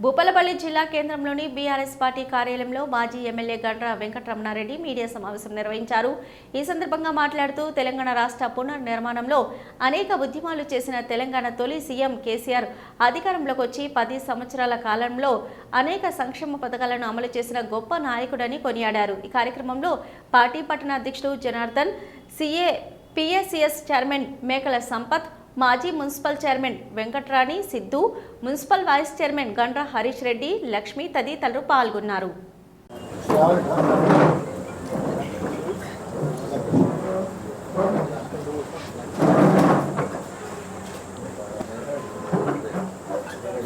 భూపాలపల్లి జిల్లా కేంద్రంలోని BRS party కార్యాలయంలో మాజీ ఎమ్మెల్యే గండ్ర వెంకటరమణారెడ్డి మీడియా సమావేశం నిర్వహించారు. ఈ సందర్భంగా మాట్లాడుతూ తెలంగాణ రాష్ట్ర పునర్నిర్మాణంలో అనేక ఉద్యమాలు చేసిన తెలంగాణ తొలి సీఎం కేసీఆర్ అధికారంలోకి వచ్చి 10 సంవత్సరాల కాలంలో అనేక సంక్షేమ పథకాలను అమలు చేసిన గొప్ప నాయకుడని కొనియాడారు. ఈ కార్యక్రమంలో పార్టీ పట్టణ అధ్యక్షుడు జనార్దన్, పిఎస్సిఎస్ చైర్మన్ మేకల సంపత్, మాజీ municipal chairman Venkatrani, Siddhu, municipal vice chairman Gandra Harish Reddy, Lakshmi తదితరులు పాల్గొన్నారు.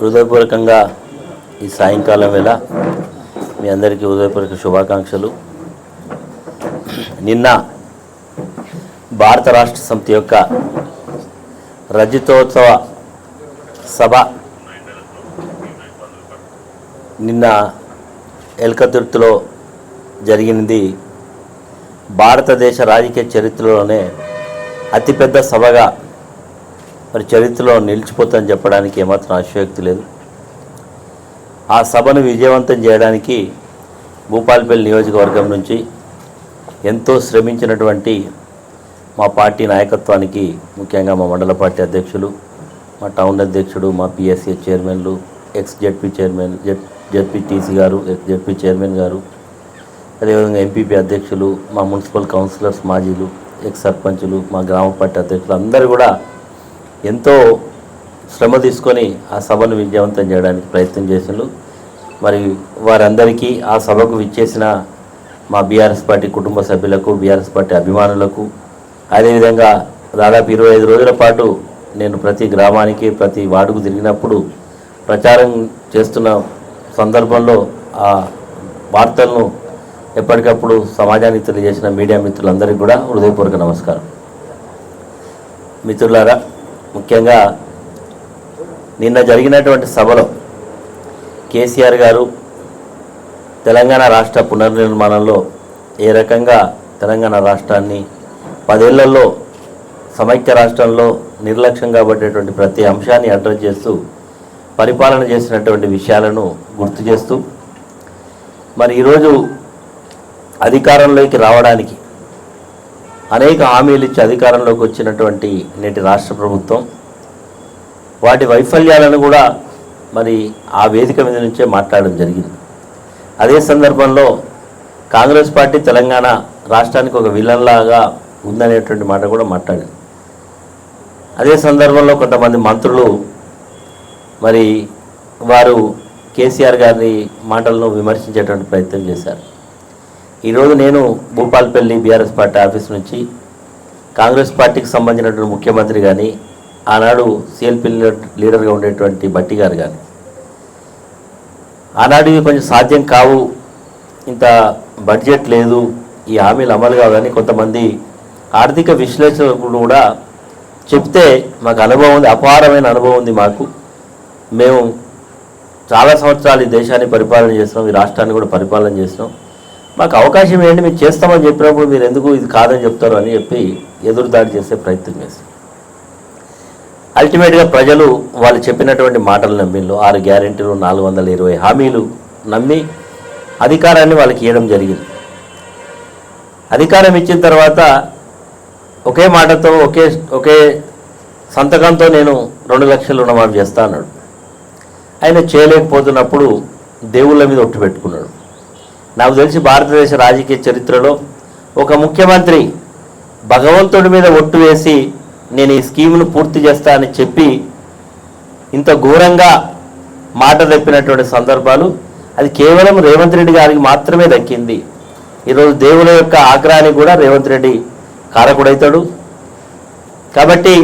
హృదయపూర్వకంగా ఈ సాయంకాలం వేళ మీ అందరికీ హృదయపూర్వక శుభాకాంక్షలు. నిన్న భారత రాష్ట్ర సమితి యొక్క రజతోత్సవ సభ నిన్న ఎల్కతుర్తిలో జరిగినది. భారతదేశ రాజకీయ చరిత్రలోనే అతిపెద్ద సభగా మరి చరిత్రలో నిలిచిపోతుందని చెప్పడానికి ఏమాత్రం అతిశయోక్తి లేదు. ఆ సభను విజయవంతం చేయడానికి భూపాలపల్లి నియోజకవర్గం నుంచి ఎంతో శ్రమించినటువంటి మా పార్టీ నాయకత్వానికి, ముఖ్యంగా మా మండల పార్టీ అధ్యక్షులు, మా టౌన్ అధ్యక్షుడు, మా పిఎస్సి చైర్మన్లు, ఎక్స్ జెడ్పీ చైర్మన్, జెడ్పీటీసీ గారు, ఎక్స్ జెడ్పీ చైర్మన్ గారు, అదేవిధంగా ఎంపీపీ అధ్యక్షులు, మా మున్సిపల్ కౌన్సిలర్స్ మాజీలు, ఎక్స్ సర్పంచులు, మా గ్రామ పార్టీ అధ్యక్షులు అందరూ కూడా ఎంతో శ్రమ తీసుకొని ఆ సభను విజయవంతం చేయడానికి ప్రయత్నం చేసినారు. మరి వారందరికీ, ఆ సభకు విచ్చేసిన మా బీఆర్ఎస్ పార్టీ కుటుంబ సభ్యులకు, బీఆర్ఎస్ పార్టీ అభిమానులకు, అదేవిధంగా దాదాపు 25 రోజుల పాటు నేను ప్రతి గ్రామానికి, ప్రతి వార్డుకు తిరిగినప్పుడు ప్రచారం చేస్తున్న సందర్భంలో ఆ వార్తలను ఎప్పటికప్పుడు సమాజానికి తెలియజేసిన మీడియా మిత్రులందరికీ కూడా హృదయపూర్వక నమస్కారం. మిత్రులారా, ముఖ్యంగా నిన్న జరిగినటువంటి సభలో కేసీఆర్ గారు తెలంగాణ రాష్ట్ర పునర్నిర్మాణంలో ఏ రకంగా తెలంగాణ రాష్ట్రాన్ని 10 ఏళ్లలో సమైక్య రాష్ట్రంలో నిర్లక్ష్యంగా పడేటువంటి ప్రతి అంశాన్ని అడ్రస్ చేస్తూ పరిపాలన చేసినటువంటి విషయాలను గుర్తు చేస్తూ, మరి ఈరోజు అధికారంలోకి రావడానికి అనేక హామీలు ఇచ్చి అధికారంలోకి వచ్చినటువంటి నేటి రాష్ట్ర ప్రభుత్వం వాటి వైఫల్యాలను కూడా మరి ఆ వేదిక మీద నుంచే మాట్లాడడం జరిగింది. అదే సందర్భంలో కాంగ్రెస్ పార్టీ తెలంగాణ రాష్ట్రానికి ఒక విలన్లాగా ఉందనేటువంటి మాట కూడా మాట్లాడింది. అదే సందర్భంలో కొంతమంది మంత్రులు మరి వారు కేసీఆర్ గారి మాటలను విమర్శించేటువంటి ప్రయత్నం చేశారు. ఈరోజు నేను భూపాలపల్లి బీఆర్ఎస్ పార్టీ ఆఫీస్ నుంచి కాంగ్రెస్ పార్టీకి సంబంధించినటువంటి ముఖ్యమంత్రి కానీ, ఆనాడు సిఎల్పి లీడర్గా ఉండేటువంటి భట్టి గారు కానీ, ఆనాడు ఇవి కొంచెం సాధ్యం కావు, ఇంత బడ్జెట్ లేదు, ఈ హామీలు అమలు కాదని కొంతమంది ఆర్థిక విశ్లేషకులు కూడా చెప్తే మాకు అనుభవం ఉంది, అపారమైన అనుభవం ఉంది మాకు. మేము చాలా సంవత్సరాలు ఈ దేశాన్ని పరిపాలన చేస్తున్నాం, ఈ రాష్ట్రాన్ని కూడా పరిపాలన చేస్తున్నాం, మాకు అవకాశం ఏంటి, మేము చేస్తామని చెప్పినప్పుడు మీరు ఎందుకు ఇది కాదని చెప్తారు అని చెప్పి ఎదురుదాడి చేసే ప్రయత్నం చేస్తాం. అల్టిమేట్గా ప్రజలు వాళ్ళు చెప్పినటువంటి మాటలు నమ్మిళ్ళు, 6 గ్యారెంటీలు, 420 హామీలు నమ్మి అధికారాన్ని వాళ్ళకి ఇవ్వడం జరిగింది. అధికారం ఇచ్చిన తర్వాత ఒకే మాటతో, ఒకే సంతకంతో నేను 2 లక్షలు రుణమాఫీ చేస్తా అన్నాడు. ఆయన చేయలేకపోతున్నప్పుడు దేవుళ్ళ మీద ఒట్టు పెట్టుకున్నాడు. నాకు తెలిసి భారతదేశ రాజకీయ చరిత్రలో ఒక ముఖ్యమంత్రి భగవంతుడి మీద ఒట్టు వేసి నేను ఈ స్కీమ్ను పూర్తి చేస్తా అని చెప్పి ఇంత ఘోరంగా మాట తప్పినటువంటి సందర్భాలు అది కేవలం రేవంత్ రెడ్డి గారికి మాత్రమే దక్కింది. ఈరోజు దేవుల యొక్క ఆగ్రహానికి కూడా రేవంత్ రెడ్డి కారకుడవుతాడు. కాబట్టి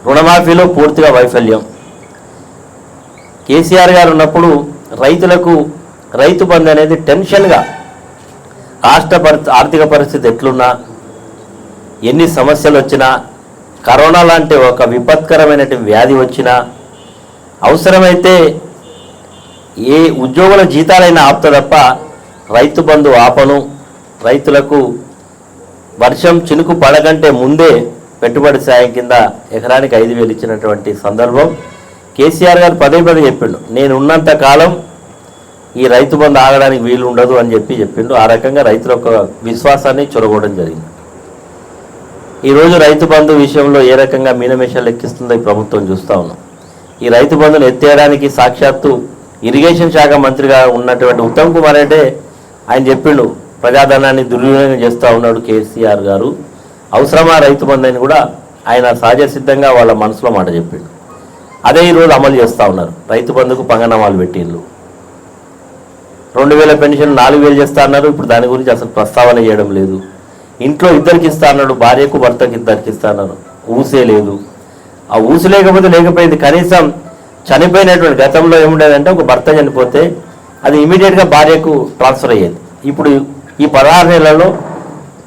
రుణమాఫీలో పూర్తిగా వైఫల్యం. కేసీఆర్ గారు ఉన్నప్పుడు రైతులకు రైతు బంధు అనేది టెన్షన్గా, రాష్ట్ర ఆర్థిక పరిస్థితి ఎట్లున్నా, ఎన్ని సమస్యలు వచ్చినా, కరోనా లాంటి ఒక విపత్కరమైనటువంటి వ్యాధి వచ్చినా, అవసరమైతే ఏ ఉద్యోగుల జీతాలైనా ఆపుతా తప్ప రైతు బంధు ఆపను, రైతులకు వర్షం చినుకు పడకంటే ముందే పెట్టుబడి సాయం కింద ఎకరానికి 5,000 ఇచ్చినటువంటి సందర్భం కేసీఆర్ గారు పదే పదే చెప్పిండు, నేను ఉన్నంత కాలం ఈ రైతు బంధు ఆగడానికి వీలు ఉండదు అని చెప్పిండు. ఆ రకంగా రైతుల యొక్క విశ్వాసాన్ని చొరగొనడం జరిగింది. ఈరోజు రైతు బంధు విషయంలో ఏ రకంగా మీనమేషాలు లెక్కిస్తుందో ఈ ప్రభుత్వం చూస్తూ ఉన్నాం. ఈ రైతు బంధును ఎత్తేయడానికి సాక్షాత్తు ఇరిగేషన్ శాఖ మంత్రిగా ఉన్నటువంటి ఉత్తమ్ కుమార్ రెడ్డి ఆయన చెప్పిండు, ప్రజాధనాన్ని దుర్వినియోగం చేస్తూ ఉన్నాడు కేసీఆర్ గారు, అవసరమా రైతు బంధు అని కూడా ఆయన సహజసిద్ధంగా వాళ్ళ మనసులో మాట చెప్పిండు. అదే ఈరోజు అమలు చేస్తూ ఉన్నారు. రైతు బంధుకు పంగనామాలు పెట్టిండ్రు. 2000 పెన్షన్ 4000 చేస్తా అన్నారు. ఇప్పుడు దాని గురించి అసలు ప్రస్తావన చేయడం లేదు. ఇంట్లో ఇద్దరికి ఇస్తా అన్నాడు, భార్యకు భర్తకి ఇద్దరికి ఇస్తా అన్నారు. ఊసే లేదు. ఆ ఊసు లేకపోతే లేకపోయింది. కనీసం చనిపోయినటువంటి గతంలో ఏముండేదంటే ఒక భర్త చనిపోతే అది ఇమీడియట్గా భార్యకు ట్రాన్స్ఫర్ అయ్యేది. ఇప్పుడు ఈ 16 నెలల్లో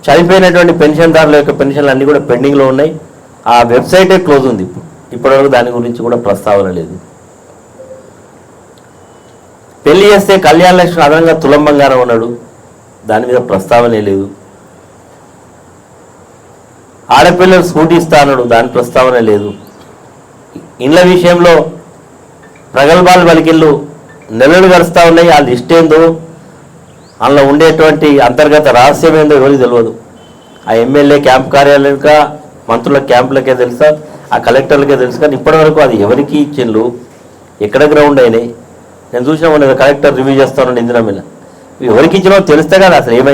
చనిపోయినటువంటి పెన్షన్దారుల యొక్క పెన్షన్లు అన్నీ కూడా పెండింగ్లో ఉన్నాయి. ఆ వెబ్సైటే క్లోజ్ ఉంది. ఇప్పటివరకు దాని గురించి కూడా ప్రస్తావన లేదు. పెళ్లి చేస్తే కళ్యాణ లక్ష్మి అదనంగా తులం బంగారం ఉన్నాడు, దాని మీద ప్రస్తావనే లేదు. ఆడపిల్లలు స్కూటీ ఇస్తా అన్నాడు, దాని ప్రస్తావన లేదు. ఇండ్ల విషయంలో ప్రగల్భాలు పలికిళ్ళు నెలలు గడుస్తూ ఉన్నాయి. ఆ లిస్ట్ ఏందో, అందులో ఉండేటువంటి అంతర్గత రహస్యం ఏందో ఎవరికి తెలియదు. ఆ ఎమ్మెల్యే క్యాంప్ కార్యాలయంగా మంత్రుల క్యాంపులకే తెలుసా, ఆ కలెక్టర్లకే తెలుసు. కానీ ఇప్పటివరకు అది ఎవరికి ఇచ్చిండ్రు, ఎక్కడ గ్రౌండ్ అయినాయి. నేను చూసినా కలెక్టర్ రివ్యూ చేస్తాను ఇందిరా మీద, ఎవరికి ఇచ్చినో తెలిస్తే కదా అసలు ఏమైంది.